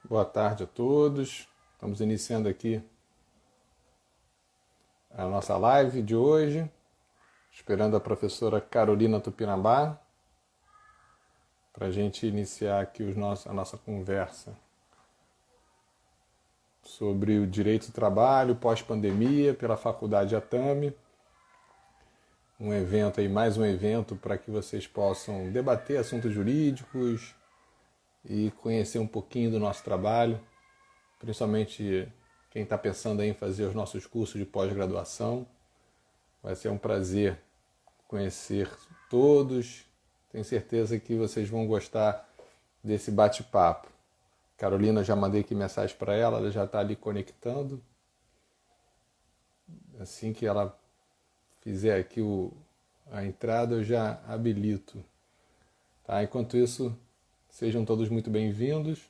Boa tarde a todos. Estamos iniciando aqui a nossa live de hoje, esperando a professora Carolina Tupinambá para a gente iniciar aqui a nossa conversa sobre o direito do trabalho pós-pandemia pela Faculdade Atami. Um evento aí, mais um evento para que vocês possam debater assuntos jurídicos e conhecer um pouquinho do nosso trabalho, principalmente quem está pensando em fazer os nossos cursos de pós-graduação. Vai ser um prazer conhecer todos. Tenho certeza que vocês vão gostar desse bate-papo. Carolina, já mandei aqui mensagem para ela, ela já está ali conectando. Assim que ela fizer aqui a entrada, eu já habilito. Tá? Enquanto isso, sejam todos muito bem-vindos.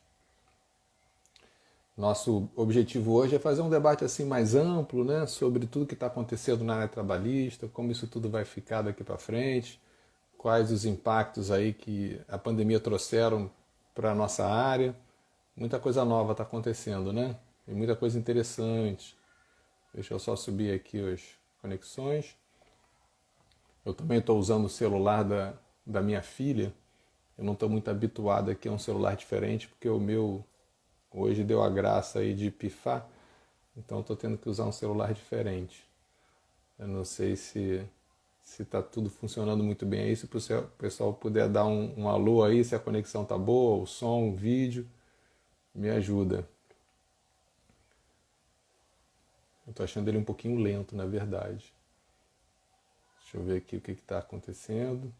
Nosso objetivo hoje é fazer um debate assim mais amplo, né, sobre tudo que está acontecendo na área trabalhista, como isso tudo vai ficar daqui para frente, quais os impactos aí que a pandemia trouxeram para a nossa área. Muita coisa nova está acontecendo, né? E muita coisa interessante. Deixa eu só subir aqui as conexões. Eu também estou usando o celular da minha filha. Eu não estou muito habituado aqui a um celular diferente, porque o meu hoje deu a graça aí de pifar, então estou tendo que usar um celular diferente. Eu não sei se está tudo funcionando muito bem aí, se o pessoal puder dar um alô aí, se a conexão está boa, o som, o vídeo, me ajuda. Eu estou achando ele um pouquinho lento, na verdade. Deixa eu ver aqui o que está acontecendo.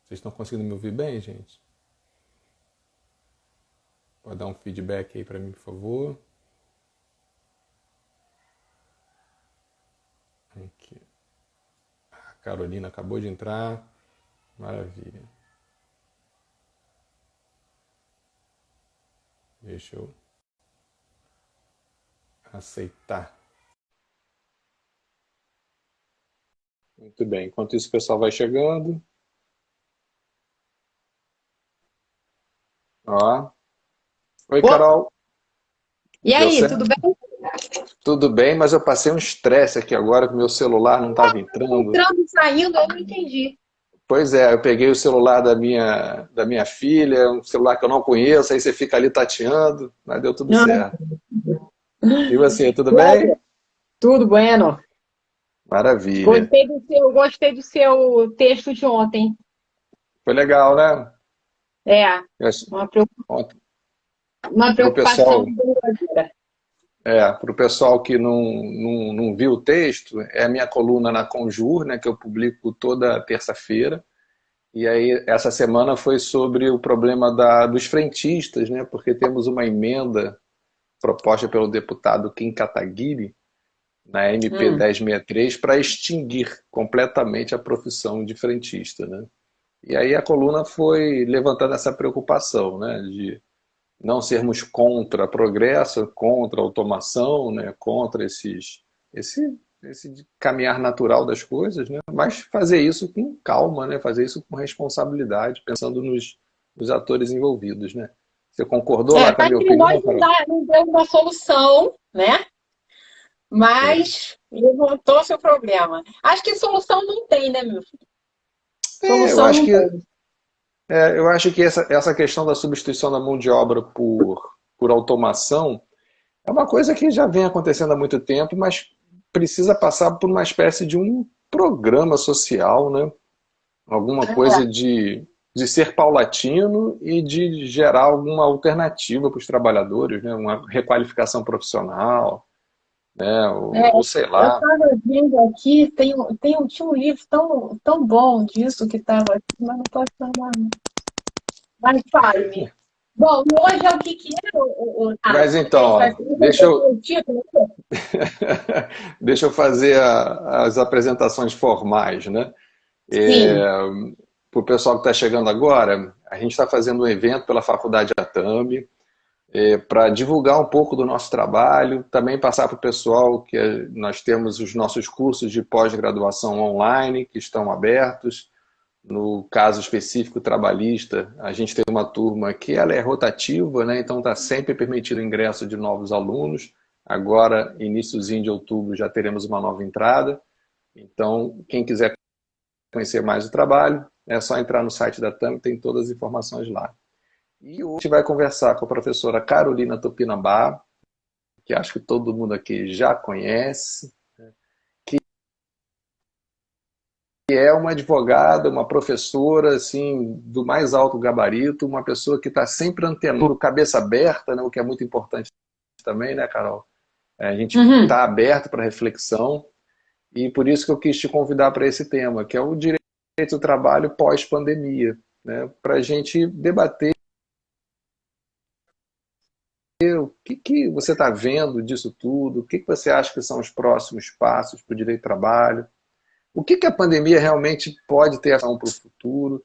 Vocês estão conseguindo me ouvir bem, gente? Pode dar um feedback aí para mim, por favor. Aqui. A Carolina acabou de entrar. Maravilha. Deixa eu aceitar. Muito bem. Enquanto isso, o pessoal vai chegando. Ó. Oi, Opa, Carol. e Deu aí, tudo certo? bem? Tudo bem, mas eu passei um estresse aqui agora que meu celular não estava entrando. Entrando e saindo, eu não entendi. Pois é, eu peguei o celular da minha filha, um celular que eu não conheço, aí você fica ali tateando, mas deu tudo Ah, certo. E você, tudo e bem? aí, tudo bueno. Maravilha. Gostei do seu texto de ontem. Foi legal, né? É, uma, preo- uma Para o preocupação pessoal, verdadeira. pro pessoal que não viu o texto, é a minha coluna na Conjur, né, que eu publico toda terça-feira. E aí, essa semana foi sobre o problema dos frentistas, né, porque temos uma emenda proposta pelo deputado Kim Kataguiri, na MP Hum. 1063, para extinguir completamente a profissão de frentista, né? E aí a coluna foi levantando essa preocupação, né, de não sermos contra progresso, contra automação, né, contra esse caminhar natural das coisas, né, mas fazer isso com calma, né, fazer isso com responsabilidade, pensando nos atores envolvidos, né. Você concordou lá com a Tá minha entre nós opinião, Carol? não deu uma solução, né? É. Mas levantou seu problema. Acho que solução não tem, né, meu filho? É, Solução não tem. eu acho que essa questão da substituição da mão de obra por automação é uma coisa que já vem acontecendo há muito tempo, mas precisa passar por uma espécie de um programa social, né? Alguma coisa de ser paulatino e de gerar alguma alternativa para os trabalhadores, né? Uma requalificação profissional, né? É, Ou sei eu lá. estava vendo aqui, tinha um livro tão bom disso que estava aqui, mas não estou achando mais fale. Bom, hoje é o que é Mas então, a gente vai ó, fazer o título. deixa eu fazer as apresentações formais, né? Sim. Para o pessoal que está chegando agora, a gente está fazendo um evento pela Faculdade Atami, para divulgar um pouco do nosso trabalho, também passar para o pessoal que nós temos os nossos cursos de pós-graduação online que estão abertos. No caso específico trabalhista, a gente tem uma turma que ela é rotativa, né? Então está sempre permitido o ingresso de novos alunos. Agora, iníciozinho de outubro, já teremos uma nova entrada. Então, quem quiser conhecer mais o trabalho, é só entrar no site da TAM, tem todas as informações lá. E hoje a gente vai conversar com a professora Carolina Tupinambá, que acho que todo mundo aqui já conhece, que é uma advogada, uma professora assim do mais alto gabarito, uma pessoa que está sempre antenando, cabeça aberta, né, o que é muito importante também, né, Carol? A gente Uhum. está aberto para reflexão e por isso que eu quis te convidar para esse tema, que é o direito do trabalho pós-pandemia, né, para a gente debater o que você está vendo disso tudo, o que você acha que são os próximos passos para o direito do trabalho, o que a pandemia realmente pode ter ação para o futuro.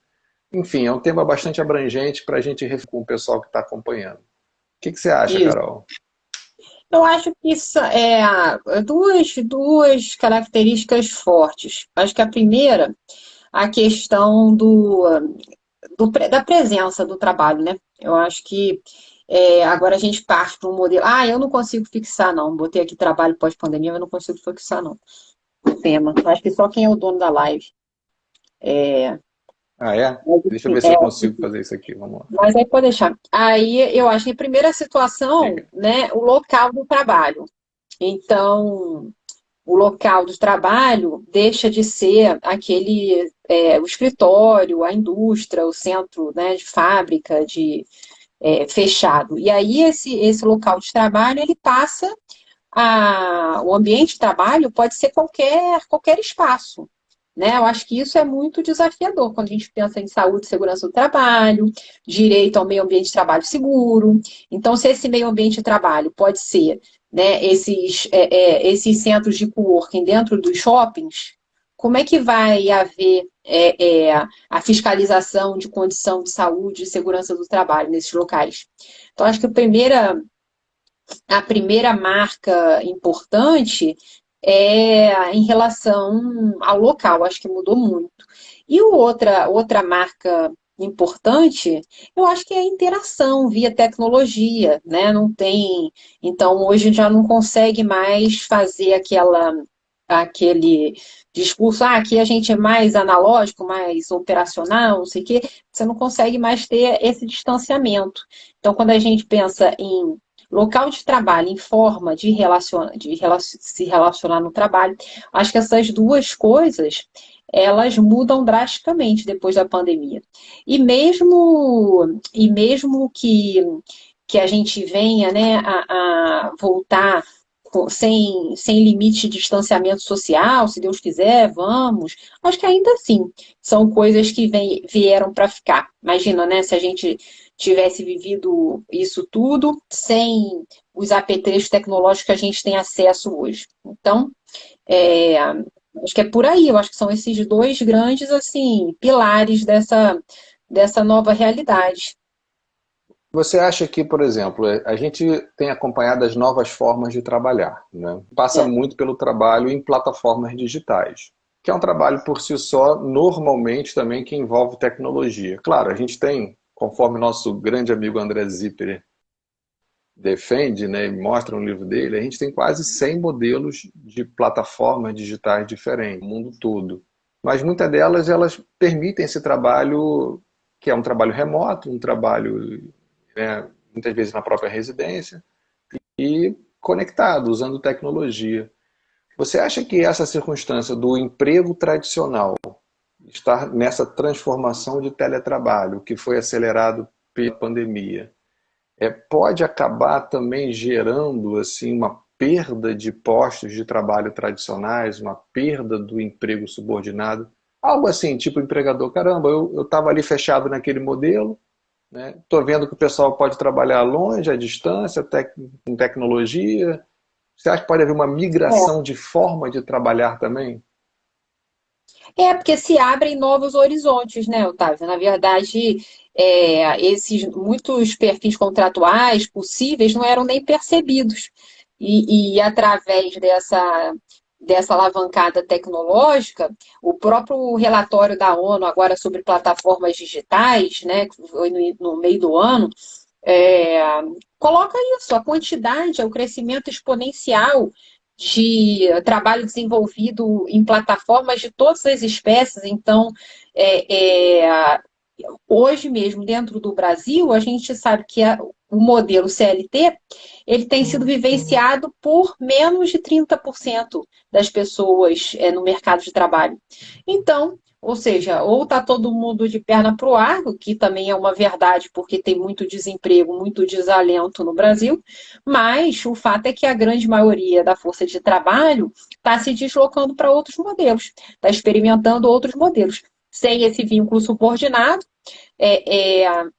Enfim, é um tema bastante abrangente para a gente refletir com o pessoal que está acompanhando. O que você acha, Isso. Carol? Eu acho que isso duas características fortes. Acho que a primeira, a questão da presença do trabalho, né? Eu acho que agora a gente parte para um modelo. Ah, eu não consigo fixar, não. Botei aqui trabalho pós-pandemia, mas não consigo fixar, não. O tema. Acho que só quem é o dono da live. Ah, é? Mas, Deixa eu enfim, ver se eu consigo fazer isso aqui. Vamos lá. mas aí pode deixar. Aí eu acho que a primeira situação, Diga. né, o local do trabalho. Então, o local do trabalho deixa de ser o escritório, a indústria, o centro, né, de fábrica, fechado. E aí esse local de trabalho ele passa o ambiente de trabalho pode ser qualquer espaço. Né? Eu acho que isso é muito desafiador quando a gente pensa em saúde e segurança do trabalho, direito ao meio ambiente de trabalho seguro. Então, se esse meio ambiente de trabalho pode ser, né, esses centros de coworking dentro dos shoppings, como é que vai haver a fiscalização de condição de saúde e segurança do trabalho nesses locais? Então, acho que a primeira marca importante é em relação ao local, acho que mudou muito. E outra marca importante, eu acho que é a interação via tecnologia, né? Não tem, então hoje já não consegue mais fazer aquele discurso, aqui a gente é mais analógico, mais operacional, não sei o quê, você não consegue mais ter esse distanciamento. Então, quando a gente pensa em local de trabalho em forma se relacionar no trabalho, acho que essas duas coisas elas mudam drasticamente depois da pandemia. E mesmo que a gente venha, né, a voltar sem limite de distanciamento social, se Deus quiser, vamos. Acho que ainda assim são coisas que vieram para ficar. Imagina, né, se a gente tivesse vivido isso tudo sem os apetrechos tecnológicos que a gente tem acesso hoje. Então, acho que é por aí. Eu acho que são esses dois grandes assim pilares dessa nova realidade. Você acha que, por exemplo, a gente tem acompanhado as novas formas de trabalhar, né? Passa É. muito pelo trabalho em plataformas digitais, que é um trabalho por si só, normalmente também que envolve tecnologia. Claro, a gente tem, conforme nosso grande amigo André Zipper defende, né, e mostra no livro dele, a gente tem quase 100 modelos de plataformas digitais diferentes no mundo todo. Mas muitas delas, elas permitem esse trabalho, que é um trabalho remoto, um trabalho, né, muitas vezes na própria residência, e conectado, usando tecnologia. Você acha que essa circunstância do emprego tradicional estar nessa transformação de teletrabalho, que foi acelerado pela pandemia, pode acabar também gerando assim uma perda de postos de trabalho tradicionais, uma perda do emprego subordinado? Algo assim, tipo empregador, caramba, eu estava ali fechado naquele modelo, né? Estou vendo que o pessoal pode trabalhar longe, à distância, com tecnologia. Você acha que pode haver uma migração de forma de trabalhar também? Porque se abrem novos horizontes, né, Otávio? Na verdade, esses muitos perfis contratuais possíveis não eram nem percebidos. E através dessa alavancada tecnológica, o próprio relatório da ONU agora sobre plataformas digitais, né, que foi no meio do ano, é, coloca isso, a quantidade, o crescimento exponencial de trabalho desenvolvido em plataformas de todas as espécies. Então, hoje mesmo, dentro do Brasil, a gente sabe que o modelo CLT ele tem sido vivenciado por menos de 30% das pessoas no mercado de trabalho. Então, ou seja, ou está todo mundo de perna para o ar, o que também é uma verdade, porque tem muito desemprego, muito desalento no Brasil, mas o fato é que a grande maioria da força de trabalho está se deslocando para outros modelos, está experimentando outros modelos, sem esse vínculo subordinado,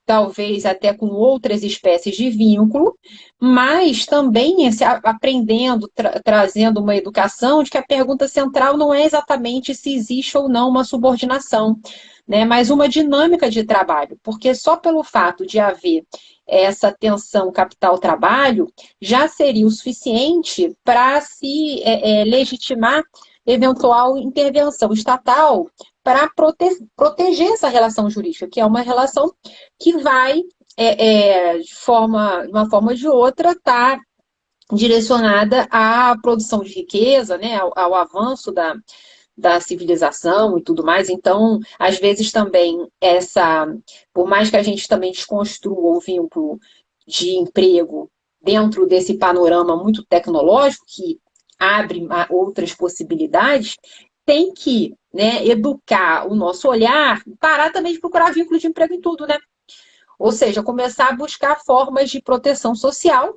talvez até com outras espécies de vínculo, mas também aprendendo, trazendo uma educação de que a pergunta central não é exatamente se existe ou não uma subordinação, né, mas uma dinâmica de trabalho, porque só pelo fato de haver essa tensão capital-trabalho já seria o suficiente para se legitimar eventual intervenção estatal para proteger essa relação jurídica, que é uma relação que vai, de uma forma ou de outra, estar direcionada à produção de riqueza, né, ao avanço da civilização e tudo mais. Então, às vezes também por mais que a gente também desconstrua o vínculo de emprego dentro desse panorama muito tecnológico, que abre outras possibilidades, tem que, né, educar o nosso olhar, parar também de procurar vínculo de emprego em tudo, né? Ou seja, começar a buscar formas de proteção social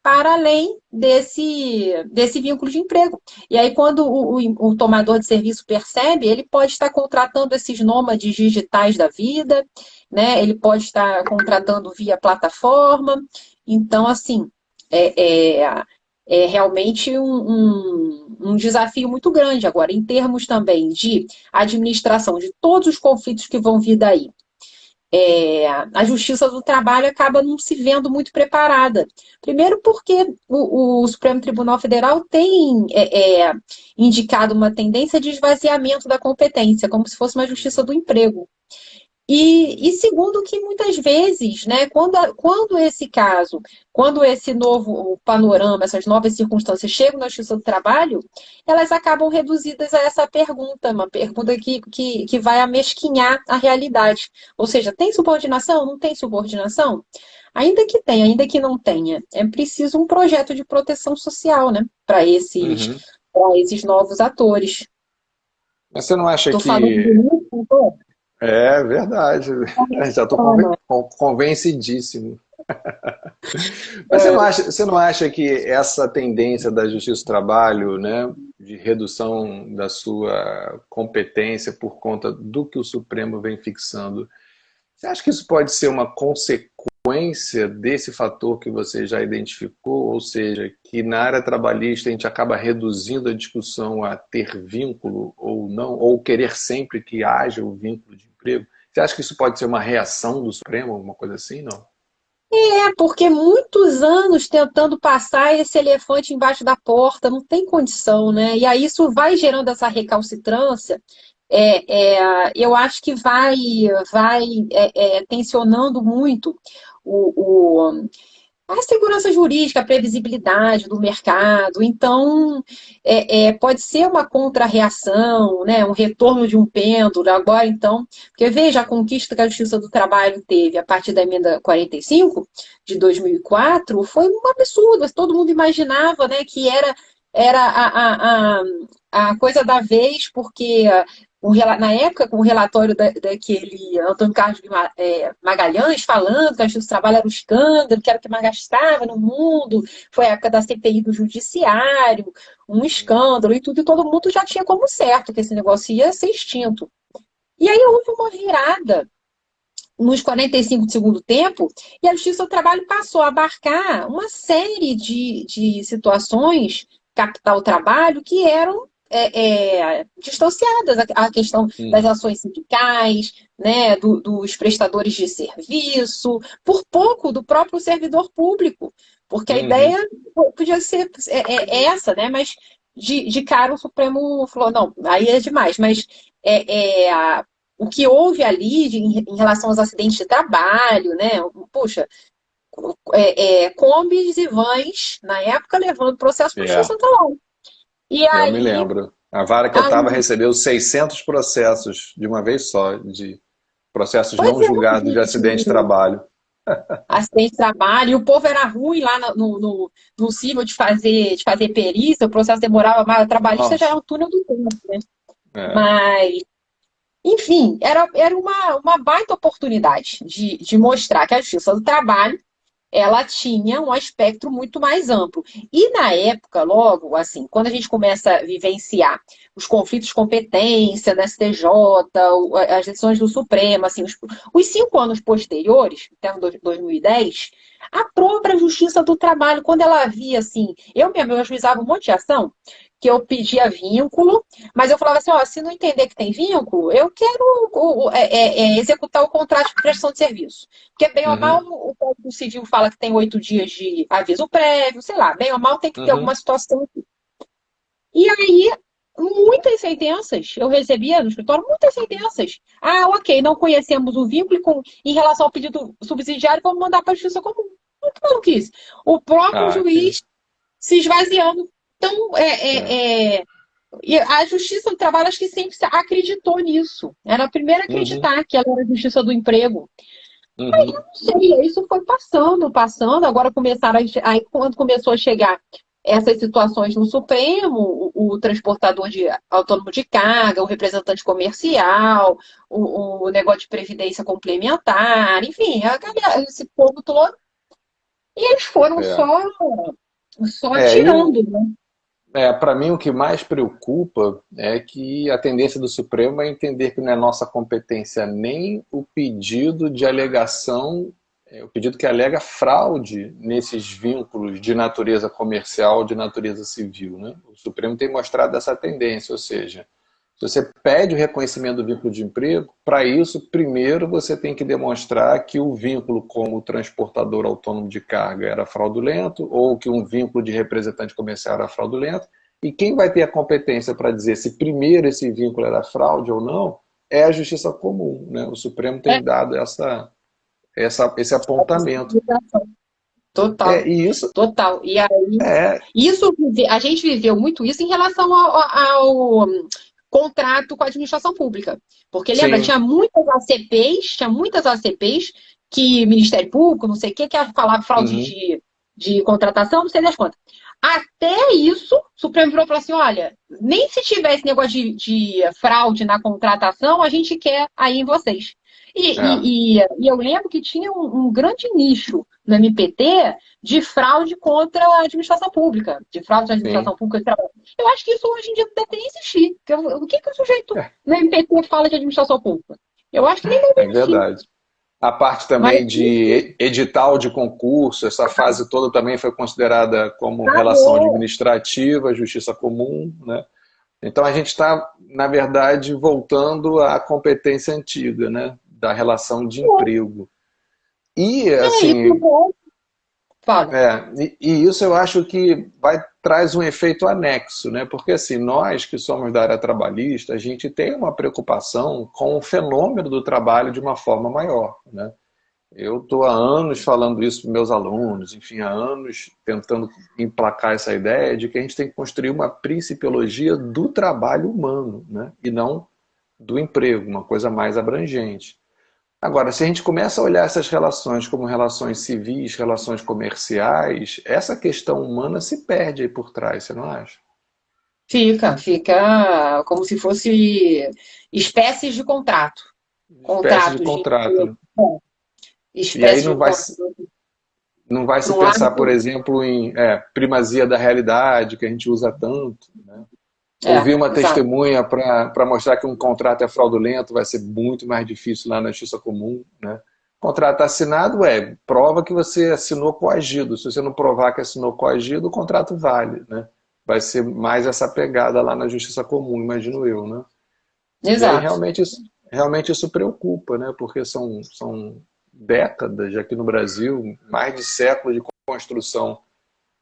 para além desse vínculo de emprego. E aí, quando o tomador de serviço percebe, ele pode estar contratando esses nômades digitais da vida, né? Ele pode estar contratando via plataforma. Então, assim, é realmente um desafio muito grande. Agora, em termos também de administração de todos os conflitos que vão vir daí, a Justiça do Trabalho acaba não se vendo muito preparada. Primeiro porque o Supremo Tribunal Federal tem indicado uma tendência de esvaziamento da competência, como se fosse uma justiça do emprego. E segundo que muitas vezes, né, quando esse novo panorama, essas novas circunstâncias chegam na Justiça do Trabalho, elas acabam reduzidas a essa pergunta, uma pergunta que vai amesquinhar a realidade. Ou seja, tem subordinação? Não tem subordinação? Ainda que tenha, ainda que não tenha, é preciso um projeto de proteção social, né, para esses novos atores. Mas você não acha Estou falando que... bonito, não tô? É verdade, já estou convencidíssimo. Mas você não acha que essa tendência da Justiça do Trabalho, né, de redução da sua competência por conta do que o Supremo vem fixando, você acha que isso pode ser uma consequência desse fator que você já identificou, ou seja, que na área trabalhista a gente acaba reduzindo a discussão a ter vínculo ou não, ou querer sempre que haja o vínculo de emprego? Você acha que isso pode ser uma reação do Supremo, alguma coisa assim, não? Porque muitos anos tentando passar esse elefante embaixo da porta, não tem condição, né? E aí isso vai gerando essa recalcitrância. Eu acho que vai tensionando muito o, a segurança jurídica, a previsibilidade do mercado. Então, pode ser uma contra-reação, né? Um retorno de um pêndulo. Agora, então, porque veja a conquista que a Justiça do Trabalho teve a partir da emenda 45 de 2004, foi um absurdo. Todo mundo imaginava, né, que era a coisa da vez, porque na época, com o relatório daquele Antônio Carlos Magalhães falando que a Justiça do Trabalho era um escândalo, que era o que mais gastava no mundo, foi a época da CPI do Judiciário, um escândalo e tudo, e todo mundo já tinha como certo que esse negócio ia ser extinto. E aí houve uma virada nos 45 do segundo tempo, e a Justiça do Trabalho passou a abarcar uma série de situações, capital-trabalho, que eram dissociadas, a questão das ações sindicais, né, dos prestadores de serviço, por pouco do próprio servidor público, porque a ideia podia ser essa, né, mas de cara o Supremo falou, não, aí é demais, mas o que houve ali em relação aos acidentes de trabalho, né? Puxa, combis e vans, na época, levando processo para a É, Justiça Federal. E eu me aí, lembro. A vara que eu estava aí, recebeu 600 processos de uma vez só, de processos pois não é, julgados de acidente de trabalho. acidente de trabalho, e o povo era ruim lá no cível de fazer perícia, o processo demorava mais, o trabalhista já é Nossa. um túnel do tempo, né? É. Mas, enfim, era uma baita oportunidade de mostrar que a Justiça do Trabalho ela tinha um aspecto muito mais amplo. E na época, logo, assim, quando a gente começa a vivenciar os conflitos de competência da STJ, as decisões do Supremo, assim, os 5 anos posteriores, até 2010, a própria Justiça do Trabalho, quando ela via assim, eu ajuizava um monte de ação, que eu pedia vínculo, mas eu falava assim, ó, se não entender que tem vínculo, eu quero executar o contrato de prestação de serviço. Porque, bem ou mal, Uhum, o Código Civil fala que tem 8 dias de aviso prévio, sei lá, bem ou mal tem que ter alguma uhum. situação. E aí, muitas sentenças, eu recebia no escritório, muitas sentenças. Ah, ok, não conhecemos o vínculo em relação ao pedido subsidiário, vamos mandar para a Justiça Comum. Muito maluquice. O próprio Ah, que... juiz se esvaziando. Então, é. e a Justiça do Trabalho, acho que sempre acreditou nisso. Era a primeira a Uhum, acreditar que ela era a Justiça do Emprego. uhum. Sei, isso foi passando, passando. Agora começaram aí quando começou a chegar essas situações no Supremo, o transportador autônomo de carga, o representante comercial, o negócio de previdência complementar, enfim, esse povo todo. E eles foram É. só É, e o, tirando, né? para mim o que mais preocupa é que a tendência do Supremo é entender que não é nossa competência nem o pedido de alegação, o pedido que alega fraude nesses vínculos de natureza comercial, de natureza civil, né? O Supremo tem mostrado essa tendência, ou seja, se você pede o reconhecimento do vínculo de emprego, para isso, primeiro você tem que demonstrar que o vínculo como transportador autônomo de carga era fraudulento, ou que um vínculo de representante comercial era fraudulento. E quem vai ter a competência para dizer se primeiro esse vínculo era fraude ou não é a Justiça Comum. Né? O Supremo É, tem dado esse apontamento. total, E isso total. E aí, é. a gente viveu muito isso em relação ao contrato com a administração pública. Porque lembra, Sim. tinha muitas ACPs que Ministério Público, não sei o que falava fraude Uhum. de contratação, não sei das quantas. Até isso, o Supremo virou e falou assim: olha, nem se tiver esse negócio de fraude na contratação, a gente quer aí em vocês. É. E eu lembro que tinha um grande nicho no MPT de fraude contra a administração pública, de fraude na Sim. administração pública de trabalho. Eu acho que isso hoje em dia não deve nem existir. O que o sujeito É, no MPT fala de administração pública? Eu acho que nem deve é existir. verdade. A parte Mas também de edital de concurso, essa fase toda também foi considerada como relação acabou. administrativa, justiça comum, né? Então a gente está, na verdade, voltando à competência antiga, né? Da relação de emprego. E, Isso assim, não fala. e isso eu acho que traz um efeito anexo, né? Porque assim, nós que somos da área trabalhista, a gente tem uma preocupação com o fenômeno do trabalho de uma forma maior, né? Eu estou há anos falando isso para meus alunos, enfim, há anos tentando emplacar essa ideia de que a gente tem que construir uma principiologia do trabalho humano, né? E não do emprego, uma coisa mais abrangente. Agora, se a gente começa a olhar essas relações como relações civis, relações comerciais, essa questão humana se perde aí por trás, você não acha? Fica como se fosse espécies de contrato. Espécie de Contratos de contrato, né? E aí espécies de não vai, contrato não vai para se um lado e pensar, para por o exemplo, em primazia da realidade, que a gente usa tanto, né? Ouvir uma exato. testemunha para mostrar que um contrato é fraudulento vai ser muito mais difícil lá na justiça comum, né? Contrato assinado prova que você assinou coagido. Se você não provar que assinou coagido, o contrato vale, né? Vai ser mais essa pegada lá na justiça comum, imagino eu, né? E aí Exato. realmente isso preocupa, né? Porque são décadas aqui no Brasil, mais de séculos de construção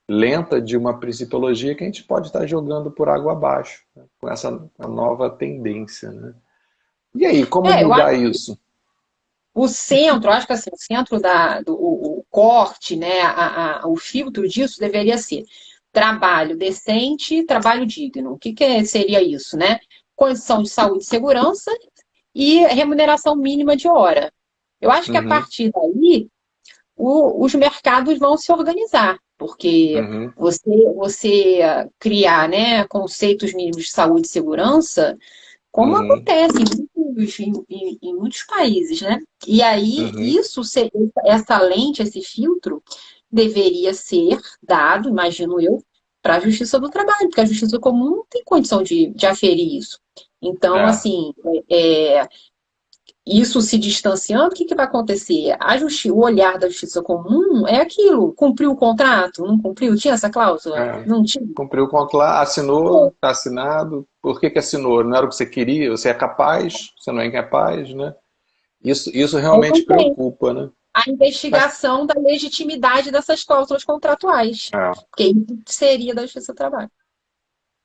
lenta de uma principiologia que a gente pode estar jogando por água abaixo, né, com essa nova tendência, né? E aí, como Eu mudar acho isso? o centro, acho que assim, o centro o corte, né, o filtro disso deveria ser trabalho decente, trabalho digno. O que, seria isso, né? Condição de saúde e segurança e remuneração mínima de hora. Eu acho que a Uhum, partir daí os mercados vão se organizar, porque uhum, você criar, né, conceitos mínimos de saúde e segurança, como uhum, acontece em muitos países, né? E aí, uhum. essa lente, esse filtro, deveria ser dado, imagino eu, para a Justiça do Trabalho, porque a Justiça Comum não tem condição de aferir isso. Então, É, assim, é, isso se distanciando, o que, que vai acontecer? O olhar da Justiça Comum é aquilo, cumpriu o contrato, não cumpriu, tinha essa cláusula? é. Não tinha. Cumpriu o contrato, assinou, está assinado. Por que que assinou? Não era o que você queria? Você é capaz? Você não é incapaz, né? Isso Aí realmente não tem preocupa, né? a Mas, investigação da legitimidade dessas cláusulas contratuais, é. porque isso seria da Justiça do Trabalho.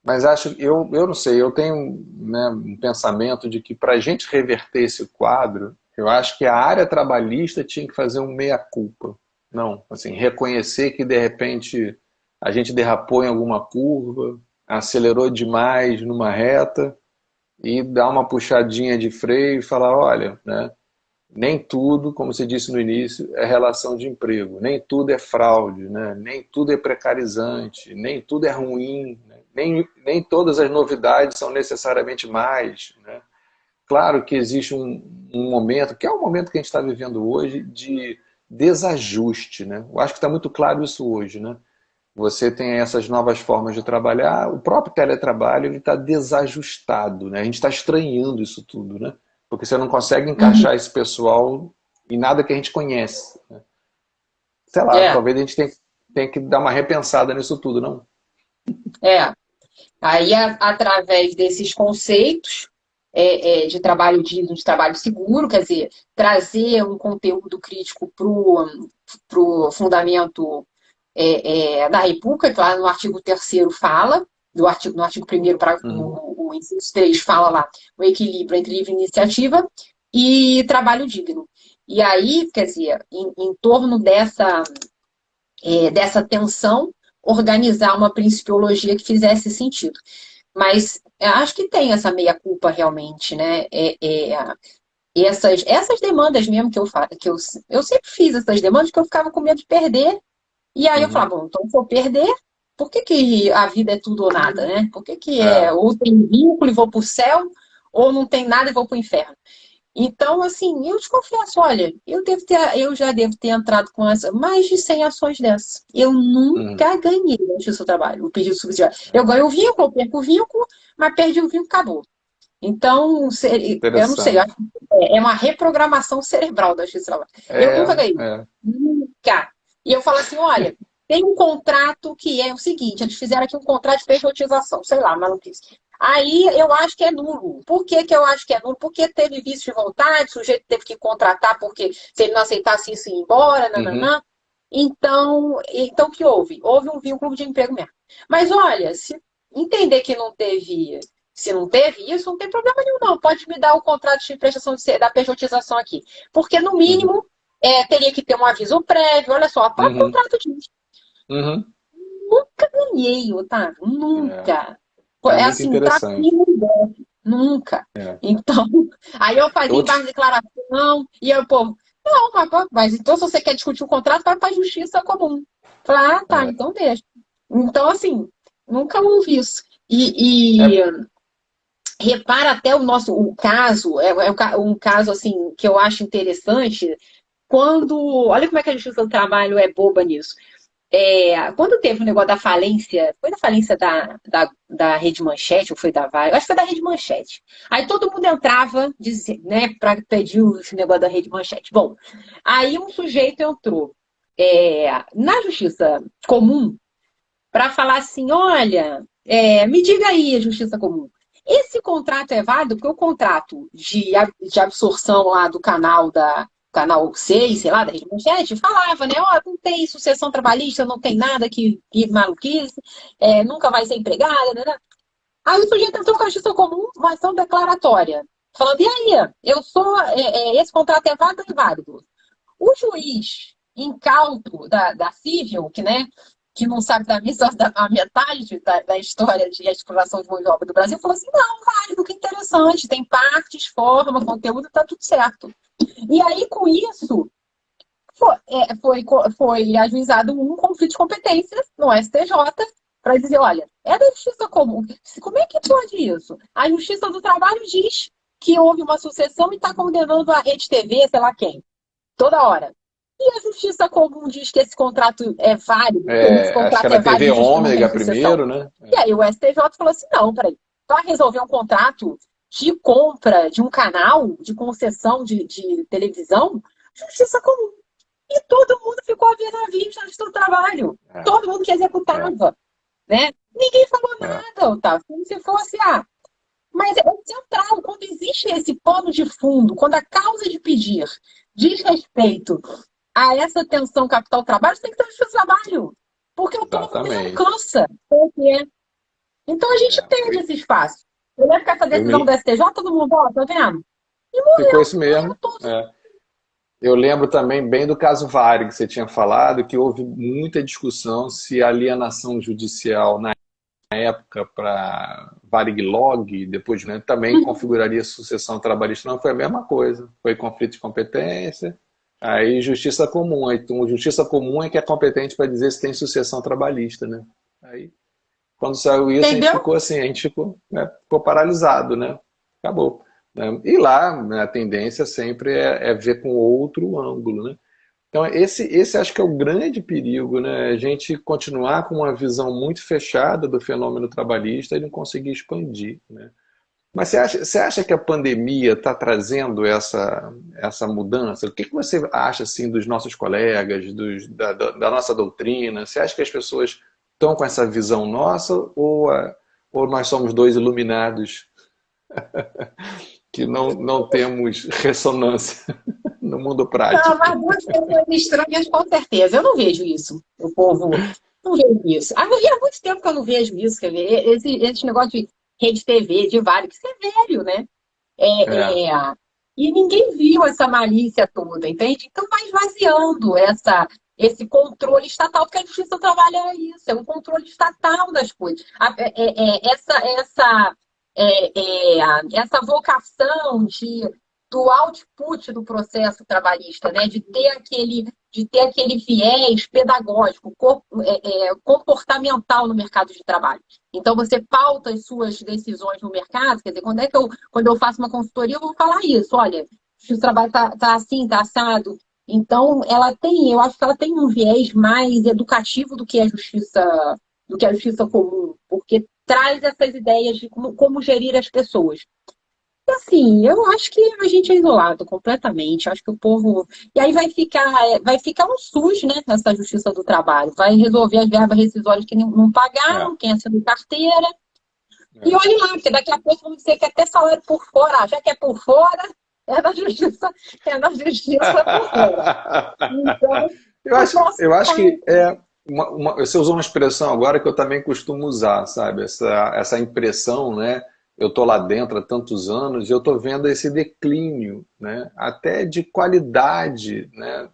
Mas acho, eu não sei, eu tenho, né, um pensamento de que para a gente reverter esse quadro, eu acho que a área trabalhista tinha que fazer um meia-culpa. Não, assim, reconhecer que de repente a gente derrapou em alguma curva, acelerou demais numa reta e dar uma puxadinha de freio e falar, olha, né, nem tudo, como você disse no início, é relação de emprego, nem tudo é fraude, né? Nem tudo é precarizante, nem tudo é ruim, né? Nem todas as novidades são necessariamente mais, né? Claro que existe um momento, que é o momento que a gente está vivendo hoje, de desajuste, né? Eu acho que está muito claro isso hoje, né? Você tem essas novas formas de trabalhar, o próprio teletrabalho ele está desajustado, né? A gente está estranhando isso tudo, né? Porque você não consegue Uhum. encaixar esse pessoal em nada que a gente conhece, né? Sei lá, É, talvez a gente tenha que dar uma repensada nisso tudo, não? é. Aí, através desses conceitos de trabalho digno, de trabalho seguro, quer dizer, trazer um conteúdo crítico para o fundamento da República, que lá no artigo 3º fala, no artigo 1º, Uhum, o inciso 3 fala lá, o equilíbrio entre livre iniciativa e trabalho digno. E aí, quer dizer, em torno dessa tensão, organizar uma principiologia que fizesse sentido. Mas acho que tem essa meia-culpa realmente, né? Essas demandas mesmo que eu sempre fiz essas demandas que eu ficava com medo de perder. E aí eu uhum, falava, bom, então se eu perder, por que, que a vida é tudo ou nada, né? Por que, que é, ou tem vínculo e vou para o céu, ou não tem nada e vou para o inferno? Então, assim, eu te confesso, olha, eu já devo ter entrado com mais de 100 ações dessas. Eu uhum, nunca ganhei no Justiça do Trabalho, o pedido subsidiário. Eu ganho o vínculo, eu perco o vínculo, mas perdi o vínculo, acabou. Então, eu não sei, eu acho interessante. que é uma reprogramação cerebral da Justiça do Trabalho. Eu É, nunca ganhei. é, Nunca. E eu falo assim, olha, tem um contrato que é o seguinte, eles fizeram aqui um contrato de pejotização, sei lá, maluquice. Aí eu acho que é nulo. Por que, que eu acho que é nulo? Porque teve vício de vontade, o sujeito teve que contratar porque se ele não aceitasse isso, ia embora, uhum, nananã. Então o que houve? Houve um vínculo de emprego mesmo. Mas olha, se entender que não teve, se não teve isso, não tem problema nenhum, não. Pode me dar o contrato de prestação da pejotização aqui. Porque, no uhum, mínimo, teria que ter um aviso prévio, olha só, o próprio uhum, contrato diz. uhum. Nunca ganhei, Otávio, É, nunca. é É muito assim, um trato interessante. mínimo deve, nunca. É. Então, aí eu fazia Outro, embaixo de declaração, e aí o povo, não, mas então se você quer discutir o contrato, vai para a justiça comum. Falei, ah, tá, é, então deixa. Então, assim, nunca houve isso. E é, repara até o caso, um caso assim que eu acho interessante, quando. Olha como é que a Justiça do Trabalho é boba nisso. Quando teve o negócio da falência, foi da falência da Rede Manchete, ou foi da Vale? Acho que foi da Rede Manchete. Aí todo mundo entrava, né, para pedir esse negócio da Rede Manchete. Bom, aí um sujeito entrou na Justiça Comum para falar assim: olha, me diga aí, Justiça Comum. Esse contrato é válido porque o contrato de absorção lá do canal canal 6, sei lá, da Rede Manchete, falava, né? Ó, não tem sucessão trabalhista, não tem nada que maluquice, nunca vai ser empregada, né? Aí o sujeito entrou com a justiça comum, uma ação declaratória, falando, e aí, esse contrato é válido ou inválido? O juiz incauto da Civil, que não sabe da missa a metade da história de exploração de mão de obra do Brasil, falou assim, não, válido, que interessante, tem partes, forma, conteúdo, tá tudo certo. E aí, com isso, foi ajuizado um conflito de competências no STJ para dizer, olha, é da justiça comum. Como é que pode isso? A Justiça do Trabalho diz que houve uma sucessão e está condenando a Rede TV, sei lá quem, toda hora. E a Justiça Comum diz que esse contrato é válido, que esse Acho que contrato era é válido TV e diz que não tem Ômega sucessão. primeiro, né? E aí o STJ falou assim, não, peraí, para resolver um contrato de compra de um canal, de concessão de televisão, Justiça Comum. E todo mundo ficou a ver navios na Justiça do Trabalho. É, Todo mundo que é, executava. Né? Ninguém falou é. nada, Otávio, como se fosse, mas é central, quando existe esse pano de fundo, quando a causa de pedir diz respeito a essa tensão capital-trabalho, você tem que ter justiça do trabalho. Porque o povo mesmo Exatamente. cansa. O que é. Então a gente É, perde esse espaço. Eu lembro que essa eu decisão do me... STJ, todo mundo, ó, tá vendo? E Ficou isso morreu mesmo. tudo. É. Eu lembro também bem do caso Varig, que você tinha falado, que houve muita discussão se a alienação judicial na época para Varig Log, depois, né, também configuraria sucessão trabalhista. Não foi a mesma coisa. Foi conflito de competência, aí justiça comum. Aí, então, justiça comum é que é competente para dizer se tem sucessão trabalhista, né? Aí, quando saiu isso, a gente Entendeu? ficou assim, a gente ficou, né, ficou paralisado, né? Acabou. Né? E lá, né, a tendência sempre é ver com outro ângulo, né? Então, esse acho que é o grande perigo, né? A gente continuar com uma visão muito fechada do fenômeno trabalhista e não conseguir expandir, né? Mas você acha que a pandemia está trazendo essa mudança? O que você acha assim, dos nossos colegas, da nossa doutrina? Você acha que as pessoas estão com essa visão nossa ou nós somos dois iluminados que não temos ressonância no mundo Não, prático? mas duas pessoas estranhas, com certeza. Eu não vejo isso. O povo não vejo isso. E há muito tempo que eu não vejo isso. Quer ver? Esse negócio de rede TV, de vários, que isso é velho, né? É, E ninguém viu essa malícia toda, entende? Então vai esvaziando esse controle estatal, porque a justiça trabalha isso, é um controle estatal das coisas. Essa vocação do output do processo trabalhista, né? De ter aquele viés pedagógico, comportamental no mercado de trabalho. Então, você pauta as suas decisões no mercado, quer dizer, quando eu faço uma consultoria, eu vou falar isso, olha, se o trabalho está assim, está assado. Então, eu acho que ela tem um viés mais educativo do que a justiça comum, porque traz essas ideias de como gerir as pessoas. E assim, eu acho que a gente é isolado completamente. Acho que o povo. E aí vai ficar um SUS, né, nessa justiça do trabalho. Vai resolver as verbas rescisórias que não é, pagaram, quem assinou carteira. E é. olhe lá, porque daqui a pouco vamos dizer que até salário por fora, já que é por fora, é na justiça por fora. Então, Eu o acho, próximo eu acho passo. que você usou uma expressão agora que eu também costumo usar, sabe? Essa impressão, né? Eu estou lá dentro há tantos anos e eu estou vendo esse declínio, né? Até de qualidade, né?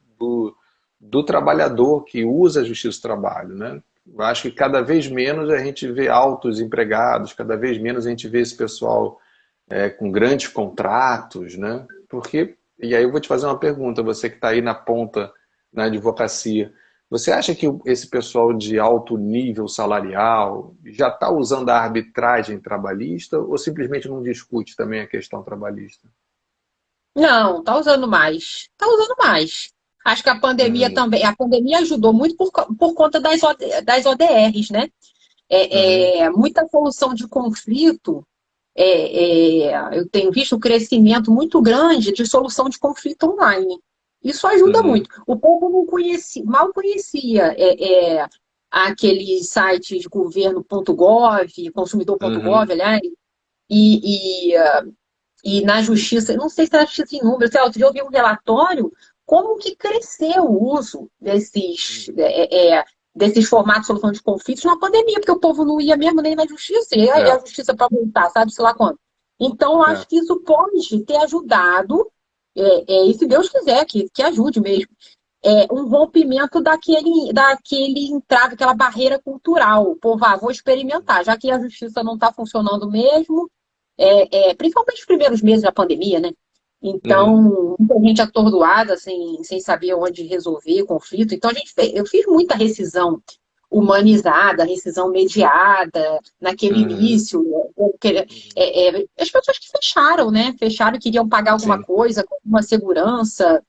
Do trabalhador que usa a justiça do trabalho, né? Eu acho que cada vez menos a gente vê altos empregados, cada vez menos a gente vê esse pessoal com grandes contratos, né? Porque, e aí eu vou te fazer uma pergunta, você que está aí na ponta na advocacia, você acha que esse pessoal de alto nível salarial já está usando a arbitragem trabalhista ou simplesmente não discute também a questão trabalhista? Não, tá usando mais. Tá usando mais. Acho que a pandemia Uhum, também. A pandemia ajudou muito por conta das ODRs, né? uhum, Muita solução de conflito. Eu tenho visto um crescimento muito grande de solução de conflito online. Isso ajuda uhum, muito. O povo não conhecia, mal conhecia aqueles sites governo.gov, consumidor.gov, uhum. aliás, e, E na justiça, não sei se é na justiça em números, sei lá, outro dia eu vi um relatório como que cresceu o uso desses formatos de solução de conflitos na pandemia, porque o povo não ia mesmo nem na justiça, e aí a É, justiça para voltar, sabe, sei lá quando. Então, eu é. acho que isso pode ter ajudado, e se Deus quiser, que ajude mesmo, um rompimento daquele entrave, aquela barreira cultural. Pô, vou experimentar, já que a justiça não está funcionando mesmo, principalmente nos primeiros meses da pandemia, né? Uhum. Então, muita gente atordoada, sem saber onde resolver o conflito. Então, eu fiz muita rescisão humanizada, rescisão mediada, naquele Uhum. início, as pessoas que fecharam, né? Fecharam, queriam pagar alguma Sim. coisa, com uma segurança.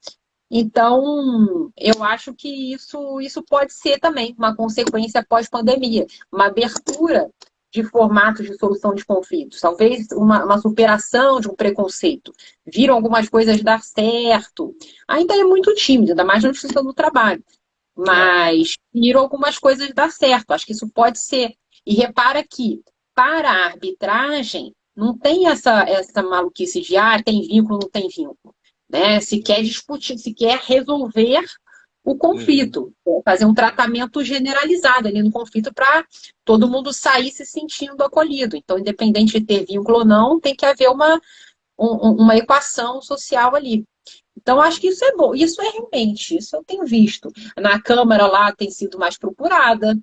Então, eu acho que isso pode ser também uma consequência pós-pandemia, uma abertura de formatos de solução de conflitos, talvez uma superação de um preconceito. Viram algumas coisas dar certo. Ainda é muito tímido, ainda mais na justiça do trabalho, É. mas viram algumas coisas dar certo. Acho que isso pode ser. E repara que, para a arbitragem, não tem essa maluquice de tem vínculo, não tem vínculo. Né? Se quer discutir, se quer resolver o Uhum. conflito, fazer um tratamento generalizado ali no conflito para todo mundo sair se sentindo acolhido. Então, independente de ter vínculo ou não, tem que haver uma equação social ali. Então, acho que isso é bom. Isso é realmente, isso eu tenho visto. Na Câmara lá tem sido mais procurada.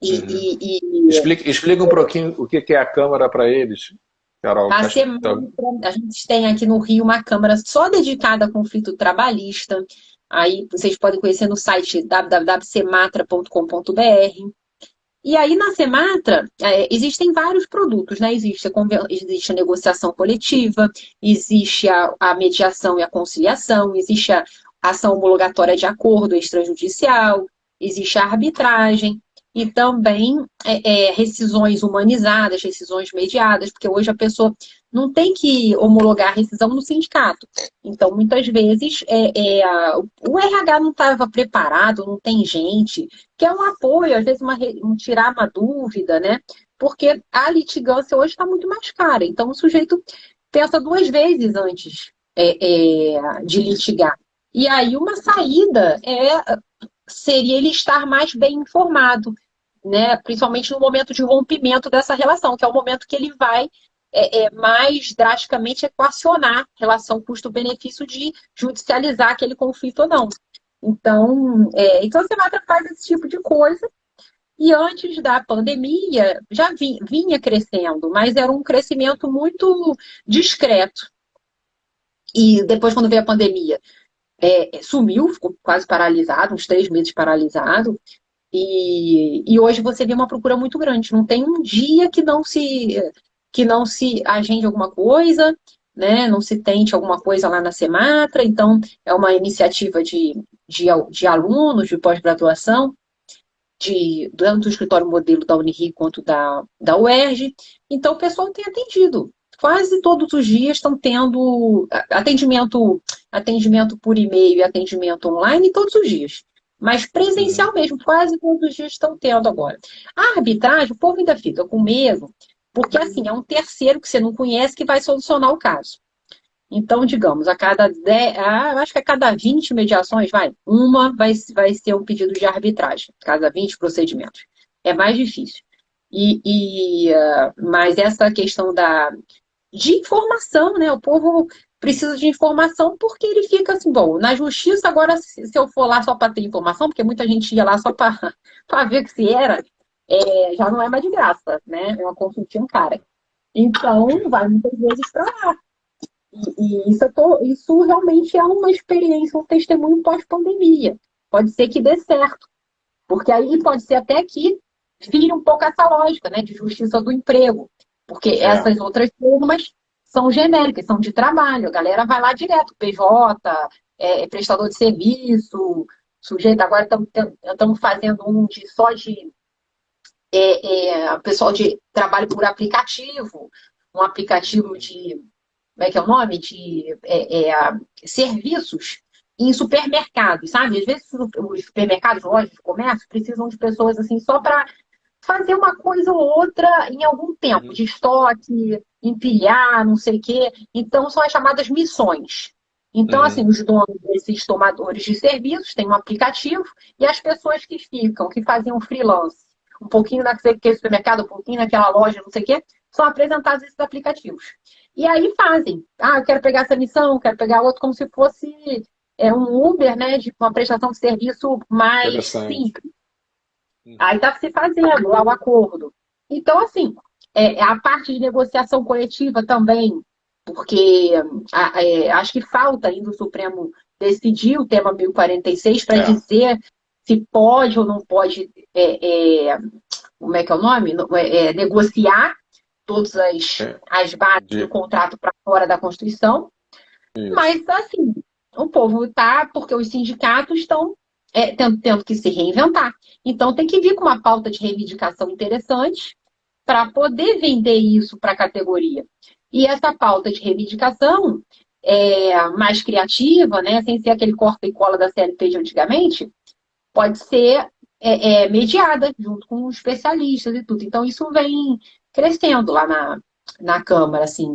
E, Uhum. e, e Explica um pouquinho o que é a Câmara para eles, Carol. a semana, a gente tem aqui no Rio uma Câmara só dedicada a conflito trabalhista. Aí vocês podem conhecer no site www.sematra.com.br. E aí, na Sematra, existem vários produtos, né? Existe a negociação coletiva, existe a mediação e a conciliação, existe a ação homologatória de acordo extrajudicial, existe a arbitragem e também rescisões humanizadas, rescisões mediadas, porque hoje a pessoa não tem que homologar a rescisão no sindicato. Então, muitas vezes, o RH não estava preparado, não tem gente, que é um apoio, às vezes tirar uma dúvida, né? Porque a litigância hoje está muito mais cara. Então, o sujeito pensa duas vezes antes de litigar. E aí, uma saída seria ele estar mais bem informado, né? Principalmente no momento de rompimento dessa relação, que é o momento que ele vai mais drasticamente equacionar a relação custo-benefício de judicializar aquele conflito ou não. Então a Sematra faz esse tipo de coisa e antes da pandemia já vinha crescendo, mas era um crescimento muito discreto. E depois, quando veio a pandemia, sumiu, ficou quase paralisado, uns 3 meses paralisado. E hoje você vê uma procura muito grande. Não tem um dia que não se agende alguma coisa, né? Não se tente alguma coisa lá na Sematra. Então, é uma iniciativa de alunos de pós-graduação, tanto do escritório modelo da Unirio quanto da UERJ. Então, o pessoal tem atendido. Quase todos os dias estão tendo atendimento por e-mail e atendimento online todos os dias. Mas Uhum. presencial mesmo, quase todos os dias estão tendo agora. A arbitragem, o povo ainda fica com medo, porque assim, é um terceiro que você não conhece que vai solucionar o caso. Então, digamos, a cada 10, eu acho que a cada 20 mediações, uma vai ser um pedido de arbitragem, a cada 20 procedimentos. É mais difícil. Mas essa questão de informação, né? O povo precisa de informação porque ele fica assim, bom, na justiça, agora, se eu for lá só para ter informação, porque muita gente ia lá só para ver que se era, já não é mais de graça, né? É uma consultinha cara. Então, vai muitas vezes para lá. E isso realmente é uma experiência, um testemunho pós-pandemia. Pode ser que dê certo, porque aí pode ser até que vire um pouco essa lógica, né, de justiça do emprego, porque É. essas outras formas são genéricas, são de trabalho, a galera vai lá direto, PJ, prestador de serviço, sujeito, agora estamos fazendo só de pessoal de trabalho por aplicativo, um aplicativo de como é que é o nome? Serviços em supermercados, sabe? Às vezes os supermercados, lojas de comércio, precisam de pessoas assim só para fazer uma coisa ou outra em algum tempo, Uhum. de estoque, empilhar, não sei o quê. Então, são as chamadas missões. Então, assim, Uhum. os donos desses tomadores de serviços têm um aplicativo e as pessoas que ficam, que faziam freelance, um pouquinho naquele supermercado, um pouquinho naquela loja, não sei o quê, são apresentados esses aplicativos. E aí fazem. Ah, eu quero pegar essa missão, quero pegar outra, como se fosse um Uber, né, de uma prestação de serviço mais Interessante. simples. Aí Uhum. está se fazendo lá o acordo. Então, assim, a parte de negociação coletiva também, porque acho que falta ainda o Supremo decidir o tema 1046 para É, dizer se pode ou não pode, como é que é o nome? Negociar todas é, as bases do de- contrato para fora da Constituição. isso. Mas, assim, o povo está, porque os sindicatos estão tendo que se reinventar. Então, tem que vir com uma pauta de reivindicação interessante para poder vender isso para a categoria. E essa pauta de reivindicação mais criativa, né, sem ser aquele corta e cola da CLT de antigamente, pode ser mediada junto com especialistas e tudo. Então, isso vem crescendo lá na Câmara, assim,